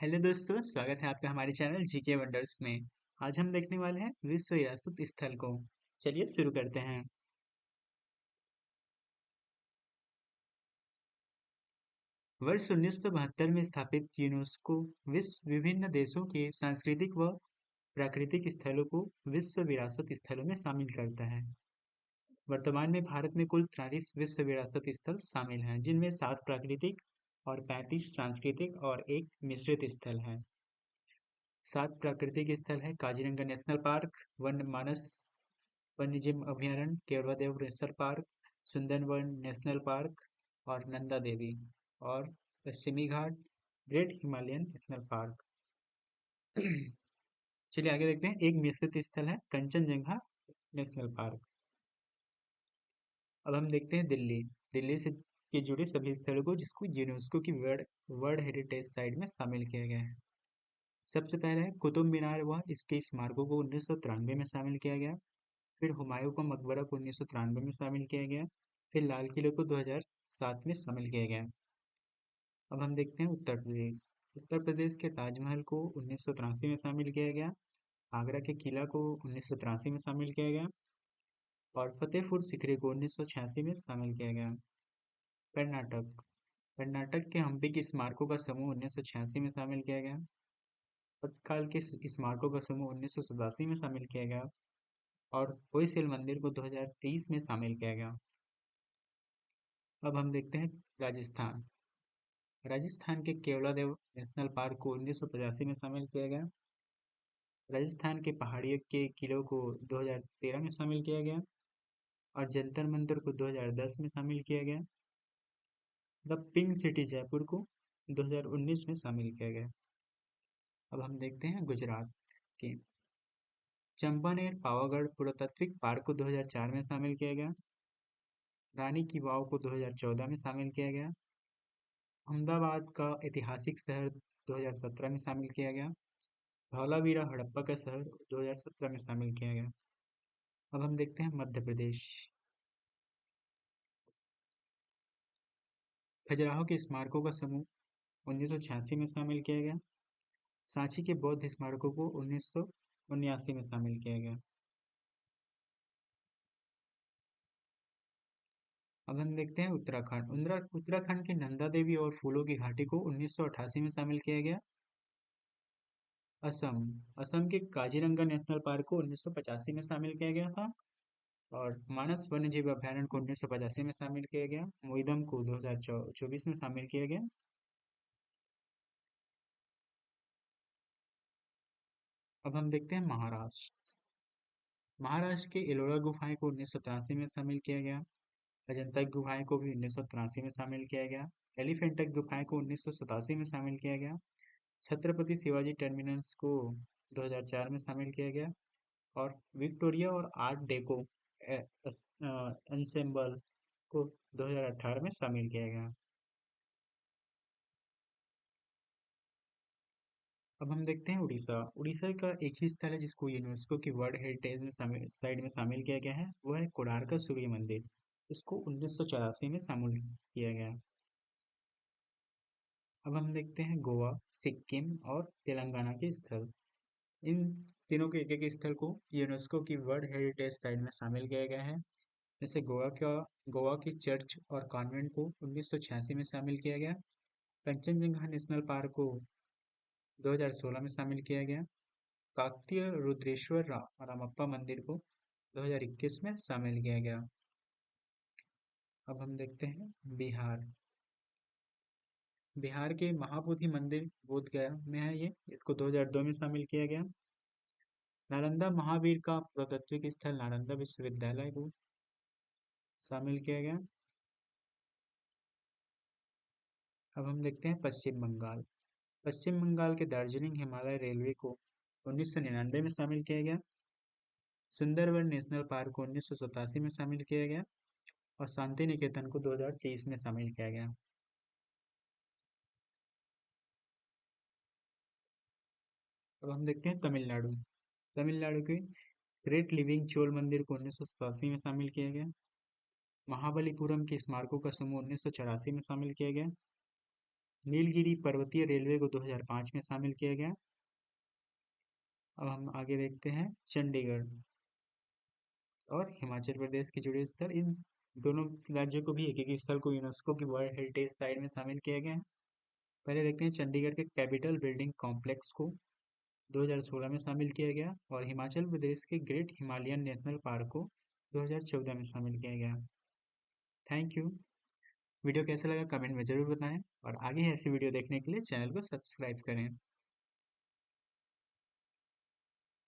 Hello दोस्तों, स्वागत है आपका हमारे चैनल जीके वंडर्स में। आज हम देखने वाले हैं विश्व विरासत स्थल को। चलिए शुरू करते हैं। वर्ष 1972 में स्थापित यूनेस्को विश्व विभिन्न देशों के सांस्कृतिक व प्राकृतिक स्थलों को विश्व विरासत स्थलों में शामिल करता है। वर्तमान में भारत में कुल 43 विश्व विरासत स्थल शामिल हैं, जिनमें 7 प्राकृतिक और 35 सांस्कृतिक और एक मिश्रित स्थल है। 7 प्राकृतिक स्थल है: काजीरंगा नेशनल पार्क, वन मानस वन्यजीव अभयारण्य, Kevadia national park, Sundarban national park और नंदा देवी। और पश्चिमी Ghat, great Himalayan national park. चलिए आगे देखते हैं। एक मिश्रित स्थल है कंचनजंगा नेशनल पार्क। अब हम देखते हैं दिल्ली। दिल्ली से के जुड़े सभी स्थलों को जिसको यूनेस्को की वर्ल्ड वर्ल्ड हेरिटेज साइट में शामिल किया गया है। सबसे पहले है कुतुब मीनार व इसके स्मारकों को 1993 में शामिल किया गया। फिर हुमायूं का मकबरा को 1993 में शामिल किया गया। फिर लाल किले को 2007 में शामिल किया गया। अब हम देखते हैं उत्तर प्रदेश। उत्तर प्रदेश के ताजमहल को 1983 में शामिल किया गया। आगरा के किला को 1983 में शामिल किया गया और फतेहपुर सीकरी को 1986 में शामिल किया गया। कर्नाटक। कर्नाटक के हम्पी के स्मारकों का समूह 1986 में शामिल किया गया। तत्काल के स्मारकों का समूह 1987 में शामिल किया गया और होयसल मंदिर को 2023 में शामिल किया गया। अब हम देखते हैं राजस्थान। राजस्थान के केवलादेव नेशनल पार्क को 1985 में शामिल किया गया। राजस्थान के पहाड़ियों के किलों को 2013 में शामिल किया गया और जंतर मंतर को 2010 में शामिल किया गया। द पिंक सिटी जयपुर को 2019 में शामिल किया गया। अब हम देखते हैं गुजरात के चंपानेर पावागढ़ पुरातात्विक पार्क को 2004 में शामिल किया गया। रानी की वाव को 2014 में शामिल किया गया। अहमदाबाद का ऐतिहासिक शहर 2017 में शामिल किया गया। धौलावीरा हड़प्पा का शहर 2017 में शामिल किया गया। अब हम देखते हैं मध्य प्रदेश। खजुराहो के स्मारकों का समूह 1986 में शामिल किया गया। सांची के बौद्ध स्मारकों को 1979 में शामिल किया गया। अब हम देखते हैं उत्तराखंड। उत्तराखंड के नंदा देवी और फूलों की घाटी को 1988 में शामिल किया गया। असम। असम के काजीरंगा नेशनल पार्क को 1985 में शामिल किया गया था और मानस वन्यजीव अभयारण्य को 1985 में शामिल किया गया। मोइदम को 2024 में शामिल किया गया। अब हम देखते हैं महाराष्ट्र। महाराष्ट्र के एलोरा गुफाएं को 1983 में शामिल किया गया। अजंता की गुफाएं को भी 1983 में शामिल किया गया। एलिफेंटा की गुफाएं को 1987 में शामिल किया गया। छत्रपति शिवाजी टर्मिनस को 2004 में शामिल किया गया और विक्टोरिया और आर्ट डेको एंसेम्बल को 2018 में शामिल किया गया। अब हम देखते हैं उड़ीसा। उड़ीसा का एक ही स्थल है जिसको यूनेस्को की वर्ल्ड हेरिटेज में साइट में शामिल किया गया है, वो है कोणार्क सूर्य मंदिर। इसको 1984 में शामिल किया गया। अब हम देखते हैं गोवा, सिक्किम और तेलंगाना के स्थल। इन तीनों के एक एक स्थल को यूनेस्को की वर्ल्ड हेरिटेज साइट में शामिल किया गया है। जैसे गोवा की चर्च और कॉन्वेंट को 1986 में शामिल किया गया। कंचनजंगा नेशनल पार्क को 2016 में शामिल किया गया। काकतीय रुद्रेश्वर रामप्पा मंदिर को 2021 में शामिल किया गया। अब हम देखते हैं बिहार। बिहार के महाबोधि मंदिर बोध गया में है ये, इसको 2002 में शामिल किया गया। नालंदा महावीर का पुरातात्विक स्थल नालंदा विश्वविद्यालय को शामिल किया गया। अब हम देखते हैं पश्चिम बंगाल। पश्चिम बंगाल के दार्जिलिंग हिमालय रेलवे को 1999 में शामिल किया गया। सुंदरवन नेशनल पार्क को 1987 में शामिल किया गया और शांति निकेतन को 2023 में शामिल किया गया। अब हम देखते हैं तमिलनाडु। तमिलनाडु के ग्रेट लिविंग चोल मंदिर को 1987 में शामिल किया गया। महाबलीपुरम के स्मारकों का समूह 1984 में शामिल किया गया। नीलगिरी पर्वतीय रेलवे को 2005 में शामिल किया गया। अब हम आगे देखते हैं चंडीगढ़ और हिमाचल प्रदेश के जुड़े स्थल। इन दोनों राज्यों को भी एक एक स्थल को यूनेस्को की वर्ल्ड हेरिटेज साइट में शामिल किया गया है। पहले देखते हैं चंडीगढ़ के कैपिटल बिल्डिंग कॉम्प्लेक्स को 2016 में शामिल किया गया और हिमाचल प्रदेश के ग्रेट हिमालयन नेशनल पार्क को 2014 में शामिल किया गया। Thank you. वीडियो कैसा लगा कमेंट में ज़रूर बताएं और आगे ऐसी वीडियो देखने के लिए चैनल को सब्सक्राइब करें।